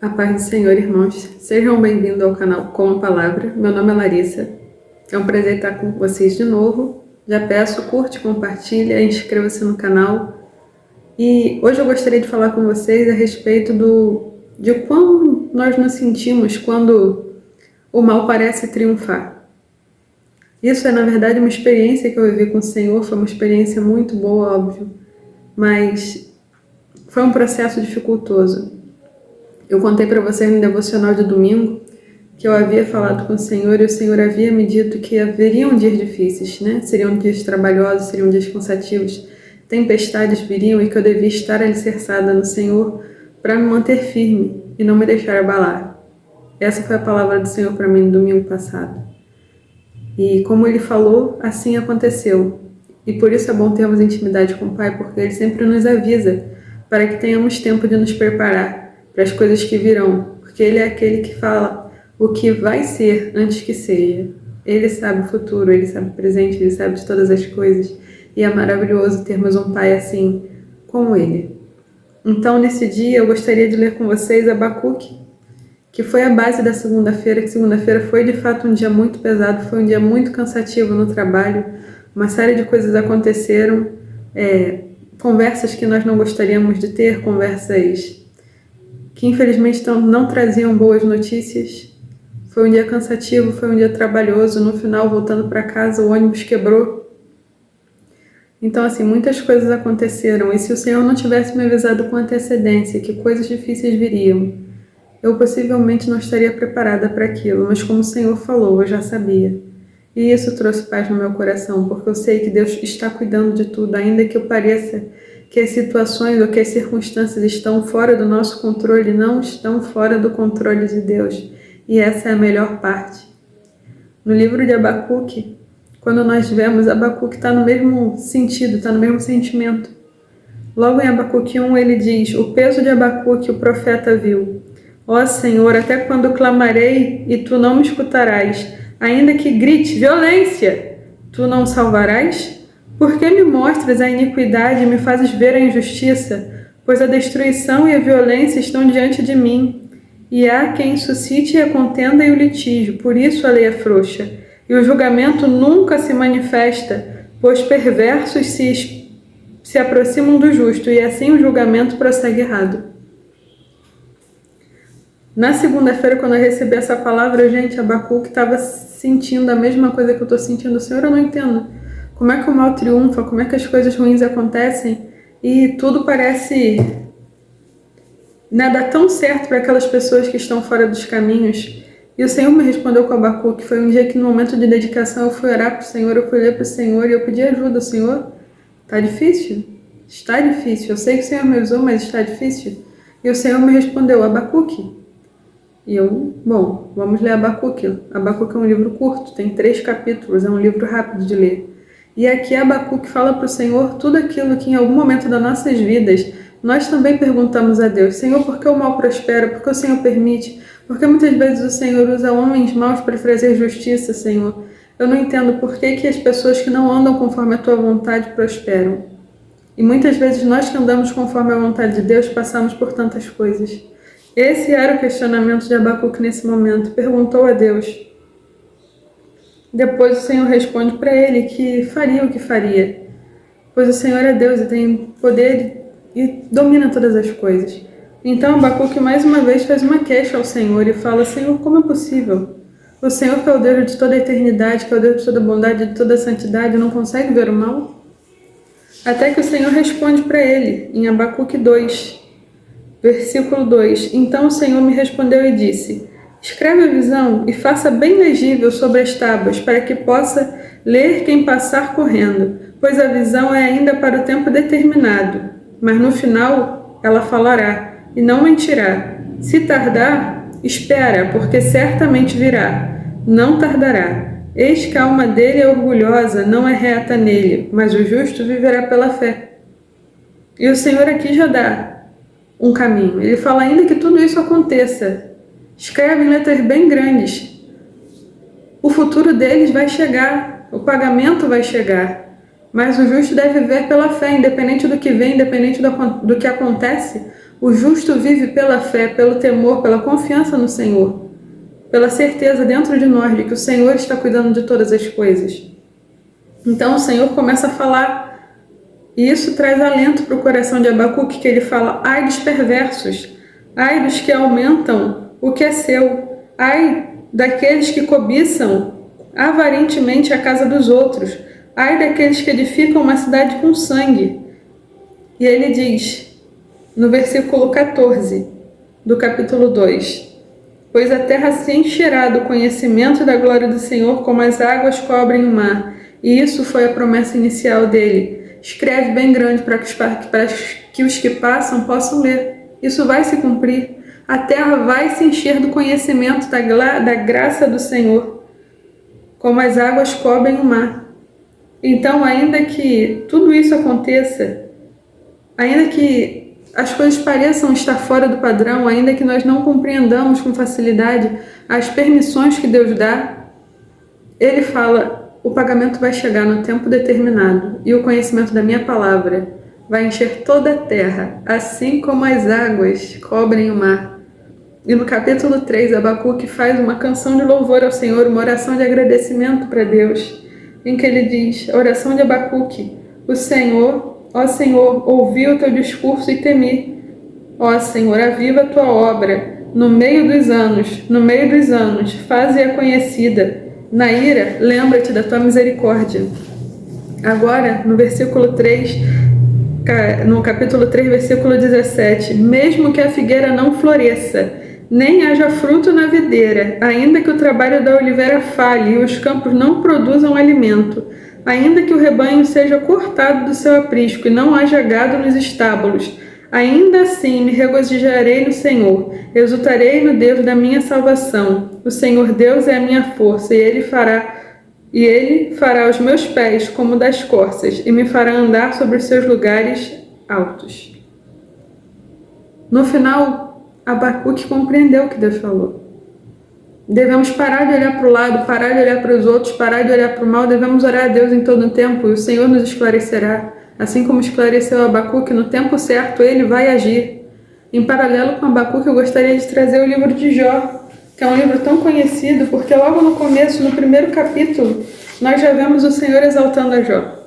A paz do Senhor, irmãos. Sejam bem-vindos ao canal Com a Palavra. Meu nome é Larissa. É um prazer estar com vocês de novo. Já peço, curte, compartilha, inscreva-se no canal. E hoje eu gostaria de falar com vocês a respeito de como nós nos sentimos quando o mal parece triunfar. Isso é, na verdade, uma experiência que eu vivi com o Senhor. Foi uma experiência muito boa, óbvio, mas foi um processo dificultoso. Eu contei para vocês no devocional de domingo que eu havia falado com o Senhor e o Senhor havia me dito que haveriam dias difíceis, né? Seriam dias trabalhosos, seriam dias cansativos, tempestades viriam e que eu devia estar alicerçada no Senhor para me manter firme e não me deixar abalar. Essa foi a palavra do Senhor para mim no domingo passado. E como Ele falou, assim aconteceu. E por isso é bom termos intimidade com o Pai, porque Ele sempre nos avisa para que tenhamos tempo de nos preparar para as coisas que virão, porque Ele é aquele que fala o que vai ser antes que seja. Ele sabe o futuro, Ele sabe o presente, Ele sabe de todas as coisas. E é maravilhoso termos um Pai assim como Ele. Então, nesse dia, eu gostaria de ler com vocês Abacuque, que foi a base da segunda-feira, que segunda-feira foi de fato um dia muito pesado, foi um dia muito cansativo no trabalho, uma série de coisas aconteceram, conversas que nós não gostaríamos de ter, conversas que infelizmente não traziam boas notícias. Foi um dia cansativo, foi um dia trabalhoso. No final, voltando para casa, o ônibus quebrou. Então, assim, muitas coisas aconteceram. E se o Senhor não tivesse me avisado com antecedência que coisas difíceis viriam, eu possivelmente não estaria preparada para aquilo. Mas como o Senhor falou, eu já sabia. E isso trouxe paz no meu coração, porque eu sei que Deus está cuidando de tudo, ainda que eu pareça que as situações ou que as circunstâncias estão fora do nosso controle, não estão fora do controle de Deus. E essa é a melhor parte. No livro de Abacuque, quando nós vemos, Abacuque está no mesmo sentido, está no mesmo sentimento. Logo em Abacuque 1, ele diz: o peso de Abacuque o profeta viu. Ó Senhor, até quando clamarei e tu não me escutarás? Ainda que grite violência, tu não salvarás? Por que me mostras a iniquidade e me fazes ver a injustiça? Pois a destruição e a violência estão diante de mim, e há quem suscite a contenda e o litígio, por isso a lei é frouxa, e o julgamento nunca se manifesta, pois perversos se aproximam do justo, e assim o julgamento prossegue errado. Na segunda-feira, quando eu recebi essa palavra, gente, Abacuque estava sentindo a mesma coisa que eu estou sentindo. Senhor, eu não entendo. Como é que o mal triunfa? Como é que as coisas ruins acontecem? E tudo parece dar tão certo para aquelas pessoas que estão fora dos caminhos. E o Senhor me respondeu com Abacuque. Foi um dia que, no momento de dedicação, eu fui orar para o Senhor, eu fui ler para o Senhor e eu pedi ajuda. Senhor, está difícil? Está difícil. Eu sei que o Senhor me usou, mas está difícil. E o Senhor me respondeu: Abacuque. E eu, bom, vamos ler Abacuque. Abacuque é um livro curto, tem 3 capítulos, é um livro rápido de ler. E aqui Abacuque fala para o Senhor tudo aquilo que em algum momento das nossas vidas nós também perguntamos a Deus: Senhor, por que o mal prospera? Por que o Senhor permite? Porque muitas vezes o Senhor usa homens maus para trazer justiça, Senhor. Eu não entendo por que as pessoas que não andam conforme a Tua vontade prosperam. E muitas vezes nós que andamos conforme a vontade de Deus passamos por tantas coisas. Esse era o questionamento de Abacuque nesse momento. Perguntou a Deus. Depois o Senhor responde para ele que faria o que faria. Pois o Senhor é Deus e tem poder e domina todas as coisas. Então Abacuque mais uma vez faz uma queixa ao Senhor e fala: Senhor, como é possível? O Senhor, que é o Deus de toda a eternidade, que é o Deus de toda a bondade, de toda a santidade, não consegue ver o mal? Até que o Senhor responde para ele, em Abacuque 2. Versículo 2. Então o Senhor me respondeu e disse: escreve a visão e faça bem legível sobre as tábuas, para que possa ler quem passar correndo, pois a visão é ainda para o tempo determinado, mas no final ela falará e não mentirá. Se tardar, espera, porque certamente virá. Não tardará. Eis que a alma dele é orgulhosa, não é reta nele, mas o justo viverá pela fé. E o Senhor aqui já dá um caminho. Ele fala: ainda que tudo isso aconteça, escreve em letras bem grandes. O futuro deles vai chegar, o pagamento vai chegar, mas o justo deve viver pela fé, independente do que vem, independente do que acontece. O justo vive pela fé, pelo temor, pela confiança no Senhor, pela certeza dentro de nós de que o Senhor está cuidando de todas as coisas. Então o Senhor começa a falar, e isso traz alento para o coração de Abacuque, que ele fala: ai dos perversos, ai dos que aumentam o que é seu, ai daqueles que cobiçam avarentemente a casa dos outros, ai daqueles que edificam uma cidade com sangue. E ele diz, no versículo 14 do capítulo 2, pois a terra se encherá do conhecimento da glória do Senhor como as águas cobrem o mar. E isso foi a promessa inicial dele. Escreve bem grande para que os que passam possam ler. Isso vai se cumprir. A terra vai se encher do conhecimento da graça do Senhor, como as águas cobrem o mar. Então, ainda que tudo isso aconteça, ainda que as coisas pareçam estar fora do padrão, ainda que nós não compreendamos com facilidade as permissões que Deus dá, ele fala: o pagamento vai chegar no tempo determinado e o conhecimento da minha palavra vai encher toda a terra, assim como as águas cobrem o mar. E no capítulo 3, Abacuque faz uma canção de louvor ao Senhor, uma oração de agradecimento para Deus, em que ele diz, a oração de Abacuque: o Senhor, ó Senhor, ouvi o teu discurso e temi. Ó Senhor, aviva a tua obra no meio dos anos, faze-a conhecida. Na ira, lembra-te da tua misericórdia. Agora, no versículo 3, no capítulo 3, versículo 17, mesmo que a figueira não floresça, nem haja fruto na videira, ainda que o trabalho da oliveira falhe e os campos não produzam alimento, ainda que o rebanho seja cortado do seu aprisco e não haja gado nos estábulos, ainda assim me regozijarei no Senhor, exultarei no Deus da minha salvação. O Senhor Deus é a minha força, e Ele fará os meus pés como das corças, e me fará andar sobre os seus lugares altos. No final, Abacuque compreendeu o que Deus falou. Devemos parar de olhar para o lado, parar de olhar para os outros, parar de olhar para o mal. Devemos orar a Deus em todo o tempo e o Senhor nos esclarecerá. Assim como esclareceu Abacuque, no tempo certo Ele vai agir. Em paralelo com Abacuque, eu gostaria de trazer o livro de Jó, que é um livro tão conhecido, porque logo no começo, no primeiro capítulo, nós já vemos o Senhor exaltando a Jó.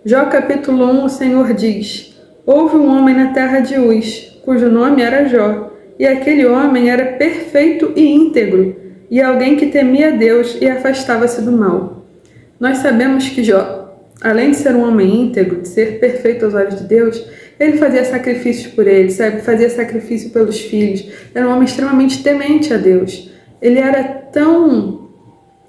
Jó capítulo 1, o Senhor diz: houve um homem na terra de Uz, cujo nome era Jó, e aquele homem era perfeito e íntegro, e alguém que temia Deus e afastava-se do mal. Nós sabemos que Jó, além de ser um homem íntegro, de ser perfeito aos olhos de Deus, ele fazia sacrifícios por ele, fazia sacrifício pelos filhos, era um homem extremamente temente a Deus. Ele era tão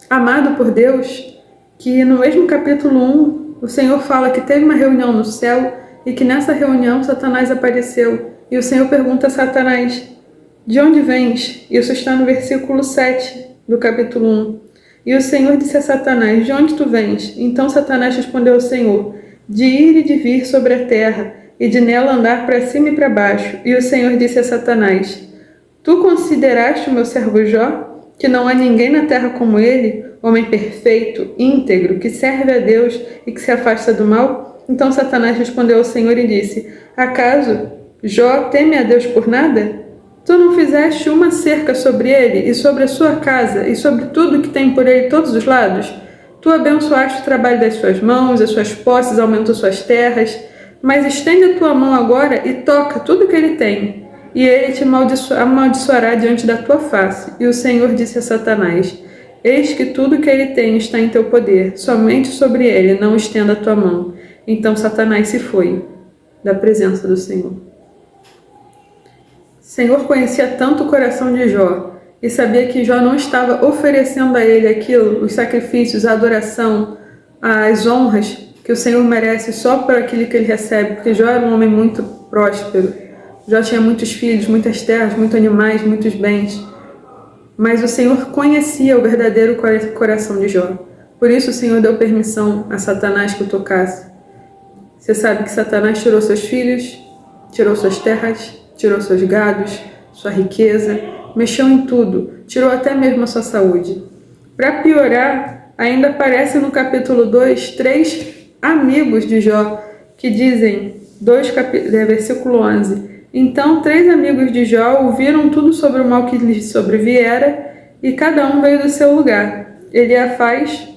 amado por Deus que no mesmo capítulo 1, o Senhor fala que teve uma reunião no céu e que nessa reunião Satanás apareceu. E o Senhor pergunta a Satanás: de onde vens? Isso está no versículo 7 do capítulo 1. E o Senhor disse a Satanás: de onde tu vens? Então Satanás respondeu ao Senhor: de ir e de vir sobre a terra, e de nela andar para cima e para baixo. E o Senhor disse a Satanás: tu consideraste o meu servo Jó, que não há ninguém na terra como ele, homem perfeito, íntegro, que serve a Deus e que se afasta do mal? Então Satanás respondeu ao Senhor e disse: acaso Jó teme a Deus por nada? Tu não fizeste uma cerca sobre ele e sobre a sua casa e sobre tudo que tem por ele todos os lados? Tu abençoaste o trabalho das suas mãos, as suas posses, aumentou suas terras. Mas estende a tua mão agora e toca tudo que ele tem, e ele te amaldiçoará diante da tua face. E o Senhor disse a Satanás: eis que tudo que ele tem está em teu poder, somente sobre ele não estenda a tua mão. Então Satanás se foi da presença do Senhor. O Senhor conhecia tanto o coração de Jó e sabia que Jó não estava oferecendo a ele aquilo, os sacrifícios, a adoração, as honras que o Senhor merece só por aquilo que ele recebe, porque Jó era um homem muito próspero. Jó tinha muitos filhos, muitas terras, muitos animais, muitos bens. Mas o Senhor conhecia o verdadeiro coração de Jó. Por isso o Senhor deu permissão a Satanás que o tocasse. Você sabe que Satanás tirou seus filhos, tirou suas terras, tirou seus gados, sua riqueza, mexeu em tudo, tirou até mesmo a sua saúde. Para piorar, ainda aparece no capítulo 2, 3 amigos de Jó, que dizem, versículo 11, Então 3 amigos de Jó ouviram tudo sobre o mal que lhes sobreviera, e cada um veio do seu lugar. Eliafaz,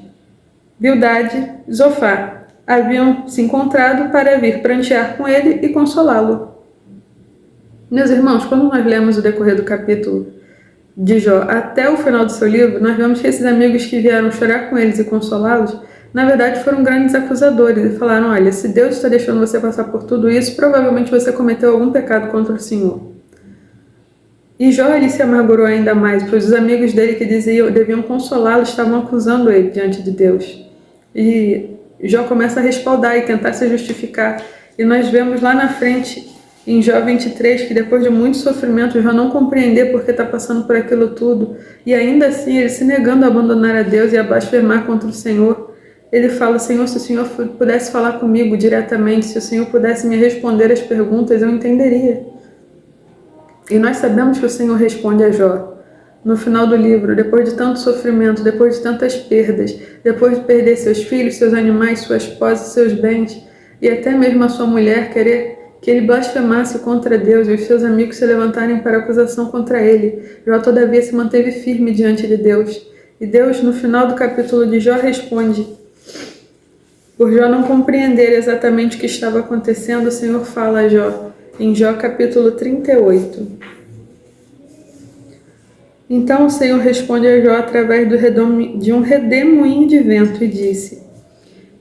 Bildade, Zofar haviam se encontrado para vir prantear com ele e consolá-lo. Meus irmãos, quando nós lemos o decorrer do capítulo de Jó até o final do seu livro, nós vemos que esses amigos que vieram chorar com eles e consolá-los, na verdade foram grandes acusadores e falaram: olha, se Deus está deixando você passar por tudo isso, provavelmente você cometeu algum pecado contra o Senhor. E Jó ele se amargurou ainda mais, pois os amigos dele que deviam consolá-lo estavam acusando ele diante de Deus. E Jó começa a respaldar e tentar se justificar. E nós vemos lá na frente, em Jó 23, que depois de muito sofrimento, Jó não compreender porque está passando por aquilo tudo, e ainda assim ele se negando a abandonar a Deus e a blasfemar contra o Senhor, ele fala: Senhor, se o Senhor pudesse falar comigo diretamente, se o Senhor pudesse me responder as perguntas, eu entenderia. E nós sabemos que o Senhor responde a Jó. No final do livro, depois de tanto sofrimento, depois de tantas perdas, depois de perder seus filhos, seus animais, sua esposa, seus bens, e até mesmo a sua mulher querer que ele blasfemasse contra Deus e os seus amigos se levantarem para acusação contra ele, Jó todavia se manteve firme diante de Deus. E Deus, no final do capítulo de Jó, responde. Por Jó não compreender exatamente o que estava acontecendo, o Senhor fala a Jó, em Jó capítulo 38. Então o Senhor responde a Jó através de um redemoinho de vento e disse: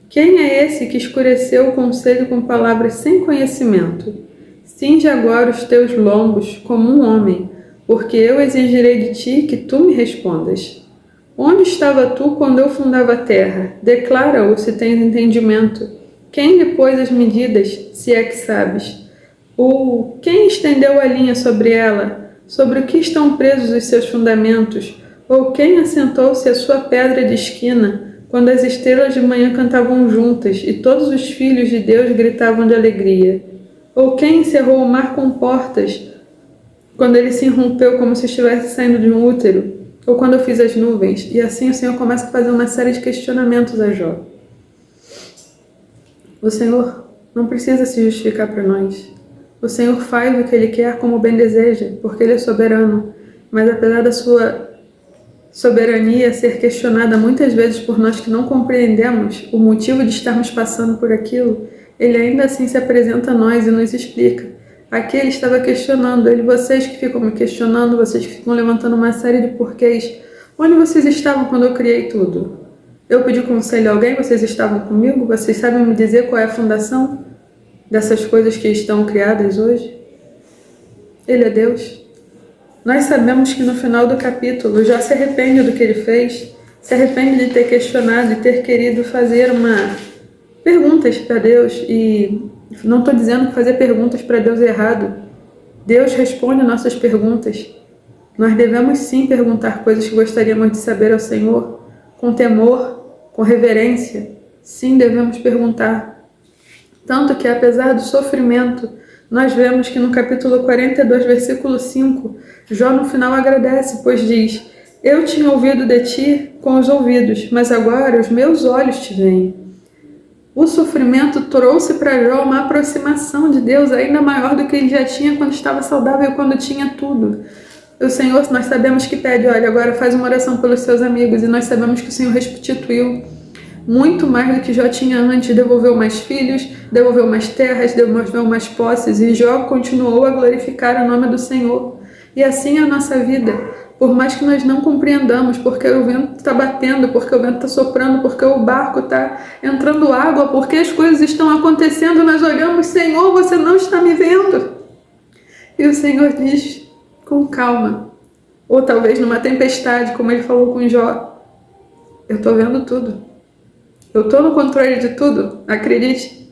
quem é esse que escureceu o conselho com palavras sem conhecimento? Cinge agora os teus lombos como um homem, porque eu exigirei de ti que tu me respondas. Onde estava tu quando eu fundava a terra? Declara-o se tens entendimento. Quem lhe pôs as medidas, se é que sabes? Ou quem estendeu a linha sobre ela? Sobre o que estão presos os seus fundamentos? Ou quem assentou-se a sua pedra de esquina, quando as estrelas de manhã cantavam juntas e todos os filhos de Deus gritavam de alegria? Ou quem encerrou o mar com portas, quando ele se irrompeu como se estivesse saindo de um útero? Ou quando eu fiz as nuvens? E assim o Senhor começa a fazer uma série de questionamentos a Jó. O Senhor não precisa se justificar para nós. O Senhor faz o que Ele quer como bem deseja, porque Ele é soberano. Mas apesar da sua soberania ser questionada muitas vezes por nós que não compreendemos o motivo de estarmos passando por aquilo, Ele ainda assim se apresenta a nós e nos explica. Aqui Ele estava questionando, vocês que ficam me questionando, vocês que ficam levantando uma série de porquês, onde vocês estavam quando eu criei tudo? Eu pedi conselho a alguém, vocês estavam comigo? Vocês sabem me dizer qual é a fundação dessas coisas que estão criadas hoje? Ele é Deus. Nós sabemos que no final do capítulo já se arrepende do que ele fez, se arrepende de ter questionado e ter querido fazer perguntas para Deus. E não estou dizendo que fazer perguntas para Deus é errado. Deus responde nossas perguntas. Nós devemos sim perguntar coisas que gostaríamos de saber ao Senhor, com temor, com reverência. Sim, devemos perguntar. Tanto que, apesar do sofrimento, nós vemos que no capítulo 42, versículo 5, Jó no final agradece, pois diz: eu tinha ouvido de ti com os ouvidos, mas agora os meus olhos te veem. O sofrimento trouxe para Jó uma aproximação de Deus ainda maior do que ele já tinha quando estava saudável, quando tinha tudo. O Senhor, nós sabemos que pede: olha, agora faz uma oração pelos seus amigos, e nós sabemos que o Senhor restituiu muito mais do que Jó tinha antes, devolveu mais filhos, devolveu mais terras, devolveu mais posses, e Jó continuou a glorificar o nome do Senhor. E assim é a nossa vida. Por mais que nós não compreendamos, porque o vento está batendo, porque o vento está soprando, porque o barco está entrando água, porque as coisas estão acontecendo, nós olhamos: Senhor, você não está me vendo. E o Senhor diz com calma, ou talvez numa tempestade, como ele falou com Jó: eu estou vendo tudo. Eu estou no controle de tudo, acredite.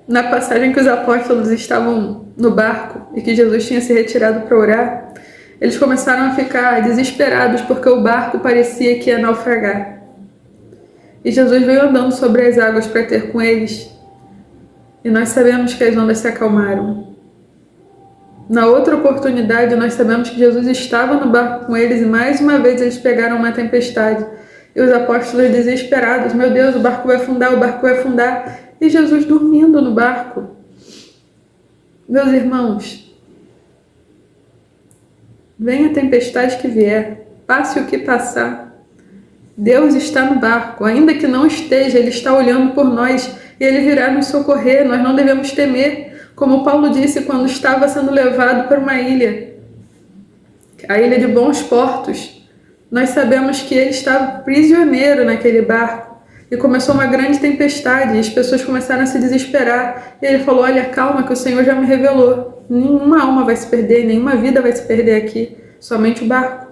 Na passagem que os apóstolos estavam no barco e que Jesus tinha se retirado para orar, eles começaram a ficar desesperados porque o barco parecia que ia naufragar. E Jesus veio andando sobre as águas para ter com eles. E nós sabemos que as ondas se acalmaram. Na outra oportunidade, nós sabemos que Jesus estava no barco com eles e mais uma vez eles pegaram uma tempestade. E os apóstolos desesperados: meu Deus, o barco vai afundar, o barco vai afundar. e Jesus dormindo no barco. Meus irmãos, venha a tempestade que vier, passe o que passar, Deus está no barco, ainda que não esteja, Ele está olhando por nós e Ele virá nos socorrer, nós não devemos temer, como Paulo disse quando estava sendo levado para uma ilha, a ilha de Bons Portos. Nós sabemos que ele estava prisioneiro naquele barco e começou uma grande tempestade e as pessoas começaram a se desesperar. E ele falou: olha, calma que o Senhor já me revelou. Nenhuma alma vai se perder, nenhuma vida vai se perder aqui, somente o barco.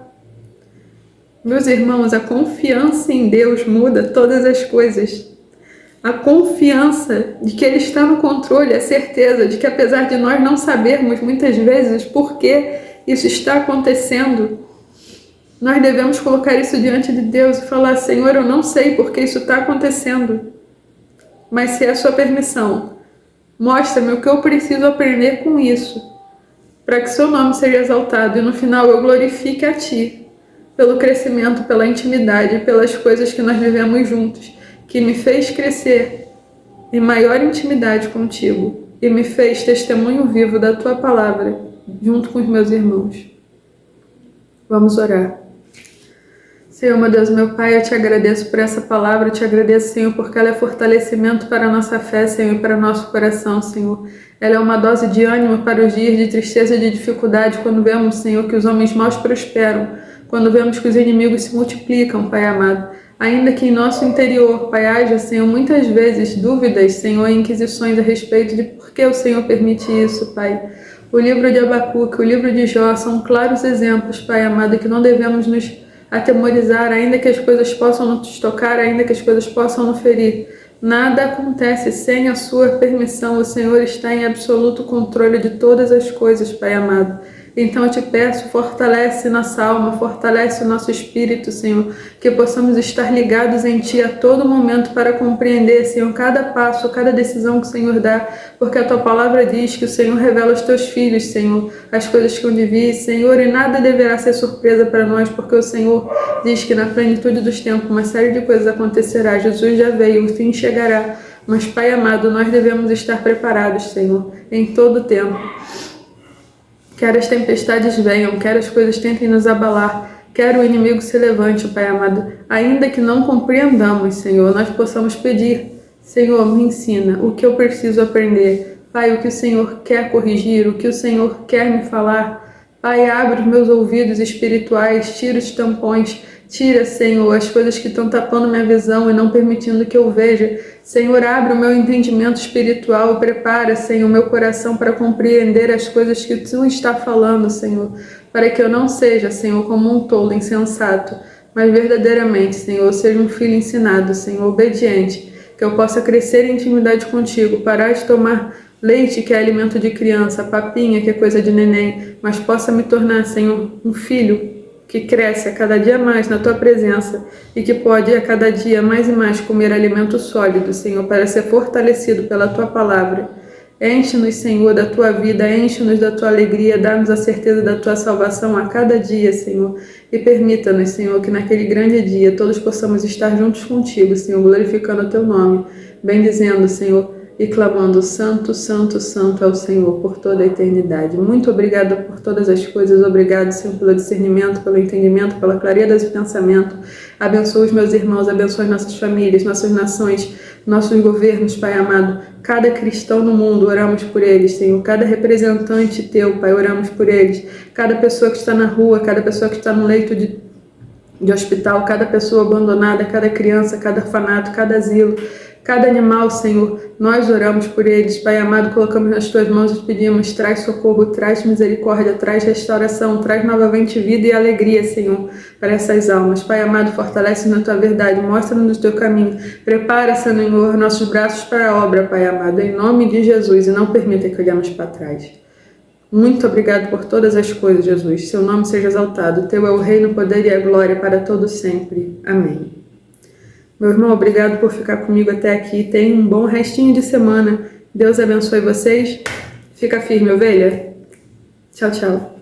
Meus irmãos, a confiança em Deus muda todas as coisas. A confiança de que Ele está no controle, a certeza de que apesar de nós não sabermos muitas vezes por que isso está acontecendo, nós devemos colocar isso diante de Deus e falar: Senhor, eu não sei por que isso está acontecendo, mas se é a sua permissão, mostra-me o que eu preciso aprender com isso, para que seu nome seja exaltado e no final eu glorifique a Ti, pelo crescimento, pela intimidade, pelas coisas que nós vivemos juntos, que me fez crescer em maior intimidade contigo e me fez testemunho vivo da Tua palavra, junto com os meus irmãos. Vamos orar. Senhor, meu Deus, meu Pai, eu Te agradeço por essa palavra, eu Te agradeço, Senhor, porque ela é fortalecimento para a nossa fé, Senhor, e para o nosso coração, Senhor. Ela é uma dose de ânimo para os dias de tristeza e de dificuldade, quando vemos, Senhor, que os homens maus prosperam, quando vemos que os inimigos se multiplicam, Pai amado. Ainda que em nosso interior, Pai, haja, Senhor, muitas vezes dúvidas, Senhor, e inquisições a respeito de por que o Senhor permite isso, Pai. O livro de Abacuque, o livro de Jó são claros exemplos, Pai amado, que não devemos nos atemorizar, ainda que as coisas possam nos tocar, ainda que as coisas possam nos ferir. Nada acontece sem a Sua permissão. O Senhor está em absoluto controle de todas as coisas, Pai amado. Então eu Te peço, fortalece nossa alma, fortalece o nosso espírito, Senhor, que possamos estar ligados em Ti a todo momento para compreender, Senhor, cada passo, cada decisão que o Senhor dá, porque a Tua palavra diz que o Senhor revela aos Teus filhos, Senhor, as coisas que eu vi, Senhor, e nada deverá ser surpresa para nós, porque o Senhor diz que na plenitude dos tempos uma série de coisas acontecerá. Jesus já veio, o fim chegará, mas, Pai amado, nós devemos estar preparados, Senhor, em todo o tempo. Quer as tempestades venham, quer as coisas tentem nos abalar, quer o inimigo se levante, Pai amado, ainda que não compreendamos, Senhor, nós possamos pedir: Senhor, me ensina o que eu preciso aprender. Pai, o que o Senhor quer corrigir, o que o Senhor quer me falar. Pai, abre os meus ouvidos espirituais, tira os tampões, tira, Senhor, as coisas que estão tapando minha visão e não permitindo que eu veja. Senhor, abre o meu entendimento espiritual e prepara, Senhor, o meu coração para compreender as coisas que Tu está falando, Senhor, para que eu não seja, Senhor, como um tolo insensato, mas verdadeiramente, Senhor, seja um filho ensinado, Senhor, obediente, que eu possa crescer em intimidade contigo, parar de tomar leite, que é alimento de criança, papinha, que é coisa de neném, mas possa me tornar, Senhor, um filho que cresce a cada dia mais na Tua presença e que pode a cada dia mais e mais comer alimento sólido, Senhor, para ser fortalecido pela Tua palavra. Enche-nos, Senhor, da Tua vida, enche-nos da Tua alegria, dá-nos a certeza da Tua salvação a cada dia, Senhor, e permita-nos, Senhor, que naquele grande dia todos possamos estar juntos contigo, Senhor, glorificando o Teu nome, bendizendo, Senhor, e clamando: Santo, Santo, Santo é o Senhor por toda a eternidade. Muito obrigada por todas as coisas. Obrigado, Senhor, pelo discernimento, pelo entendimento, pela clareza de pensamento. Abençoa os meus irmãos, abençoa as nossas famílias, nossas nações, nossos governos, Pai amado. Cada cristão no mundo, oramos por eles, Senhor. Cada representante Teu, Pai, oramos por eles. Cada pessoa que está na rua, cada pessoa que está no leito de hospital, cada pessoa abandonada, cada criança, cada orfanato, cada asilo, cada animal, Senhor, nós oramos por eles, Pai amado, colocamos nas Tuas mãos e pedimos: traz socorro, traz misericórdia, traz restauração, traz novamente vida e alegria, Senhor, para essas almas. Pai amado, fortalece na Tua verdade, mostra-nos o Teu caminho, prepara, Senhor, nossos braços para a obra, Pai amado, em nome de Jesus, e não permita que olhemos para trás. Muito obrigado por todas as coisas, Jesus. Seu nome seja exaltado. Teu é o reino, o poder e a glória para todos sempre. Amém. Meu irmão, obrigado por ficar comigo até aqui. Tenha um bom restinho de semana. Deus abençoe vocês. Fica firme, ovelha. Tchau, tchau.